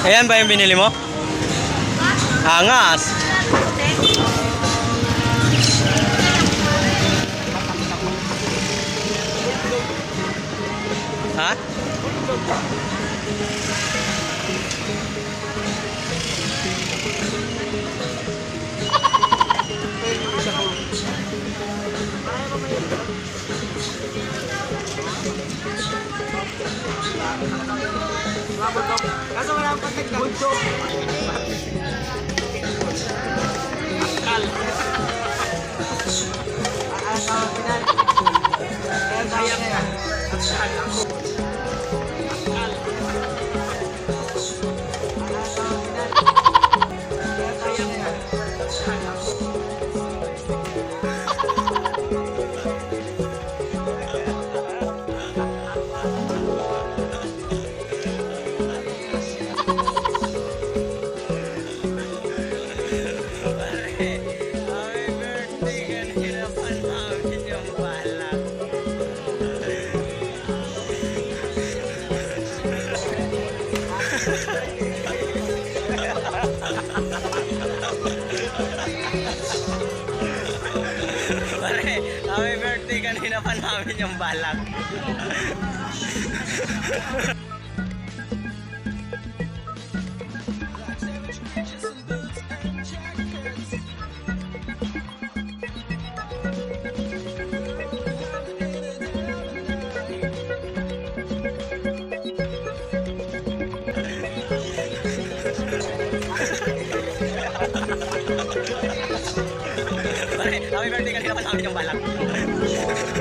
Ayan ba yung binili mo? Angas. Ha? Kaso wala akong patek na bunso. Akal. Kaya nga. Akal ako. Pare, happy birthday kanina pa namin yung balak. Pare, happy birthday kanina pa namin yung balak.